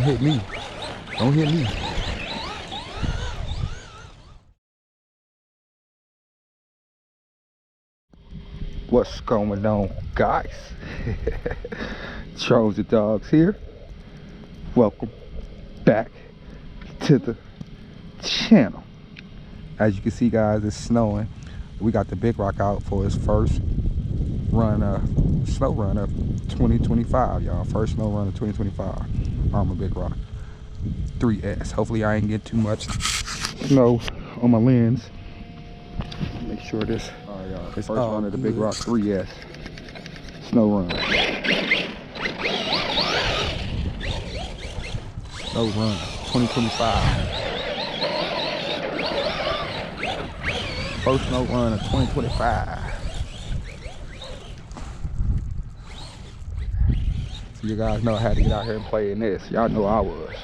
hit me. Don't hit me. What's going on, guys? Trojan Dogs here. Welcome back to the channel. As you can see, guys, it's snowing. We got the Big Rock out for his first run, snow run of 2025, y'all. First snow run of 2025. Arrma Big Rock 3S. Hopefully I ain't get too much snow on my lens. Make sure this it's first run of the Big Rock 3S snow run. Snow run 2025. First snow run of 2025. So you guys know I had to get out here and play in this. Y'all know I was.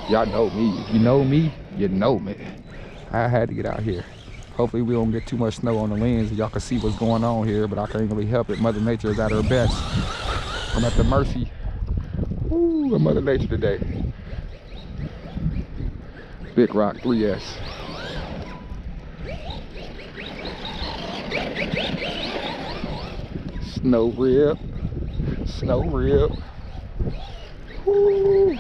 Y'all know me. If you know me, you know me. I had to get out here. Hopefully we don't get too much snow on the lens and y'all can see what's going on here, but I can't really help it. Mother Nature is at her best. I'm at the mercy of Mother Nature today. Big Rock 3S. Snow rib. Snow rib. Woo.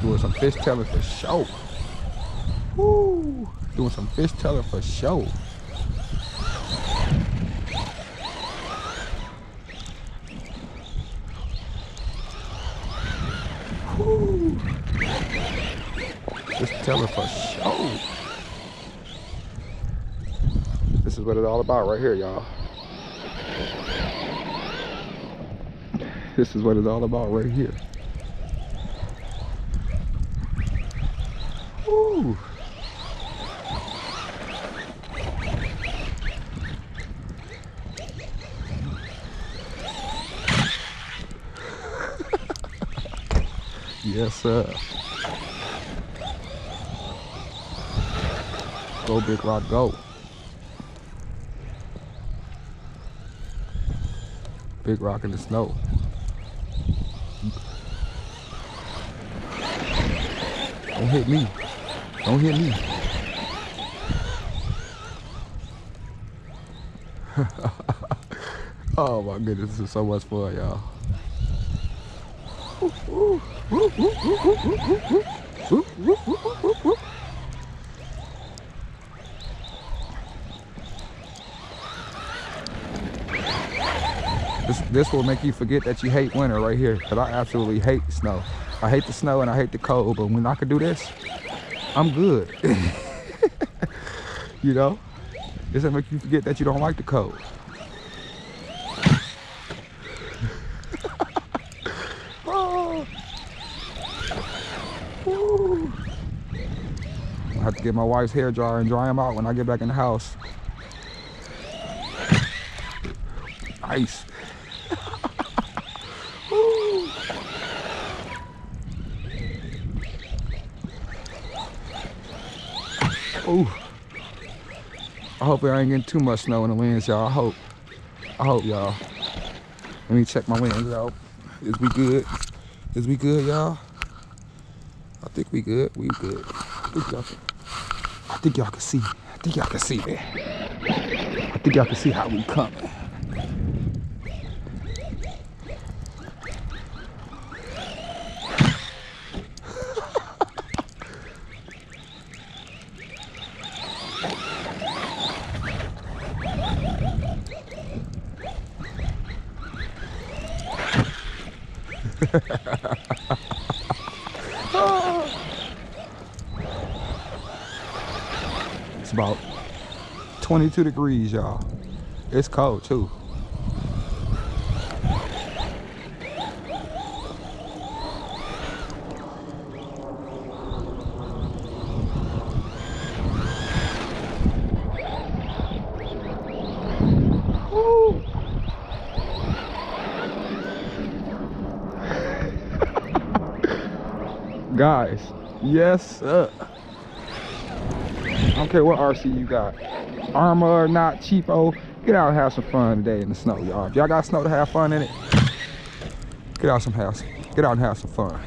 Doing some fish telling for show. Woo! Doing some fish telling for show. Woo! Fish telling for show. This is what it's all about right here, y'all. This is what it's all about right here. Woo. Yes, sir. Go Big Rock, go. Big Rock in the snow. Don't hit me. Don't hit me. Oh my goodness, this is so much fun, y'all. This will make you forget that you hate winter right here, because I absolutely hate snow. I hate the snow and I hate the cold, but when I can do this, I'm good. You know? This will make you forget that you don't like the cold. Oh. I have to get my wife's hair dryer and dry them out when I get back in the house. Nice. Ooh. I hope I ain't getting too much snow in the lens, y'all. I hope, y'all. Let me check my lens out. Is we good? Is we good, y'all? I think we good. We good. I think y'all can see. I think y'all can see that. I think y'all can see how we coming. It's about 22 degrees, y'all. It's cold too. Woo. Guys, yes sir. I don't care what RC you got. Arrma or not, cheapo, Get out and have some fun today in the snow, y'all. If y'all got snow to have fun in it, get out and have some fun.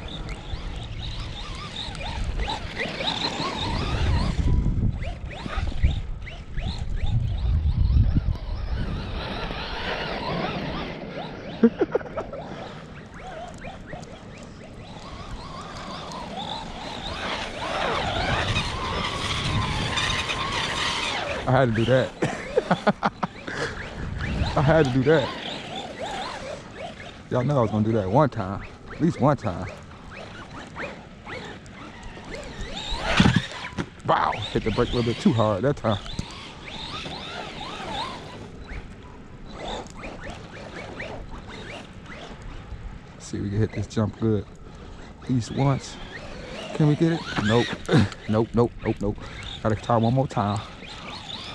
I had to do that. I had to do that. Y'all know I was gonna do that one time, at least one time. Wow, hit the brake a little bit too hard that time. Let's see if we can hit this jump good. At least once. Can we get it? Nope. Nope, nope, nope, nope. Gotta try one more time.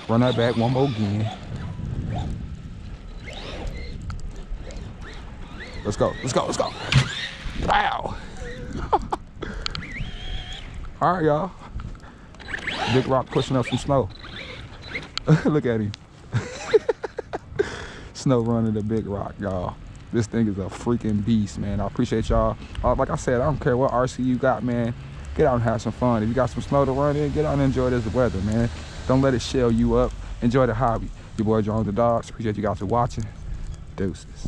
Run that back one more again. Let's go, let's go, let's go. Wow. All right, y'all. Big Rock pushing up some snow. Look at him. Snow running the Big Rock, y'all. This thing is a freaking beast, man. I appreciate y'all. Like I said, I don't care what RC you got, man. Get out and have some fun. If you got some snow to run in, get out and enjoy this weather, man. Don't let it shell you up. Enjoy the hobby. Your boy John the Dogs. Appreciate you guys for watching. Deuces.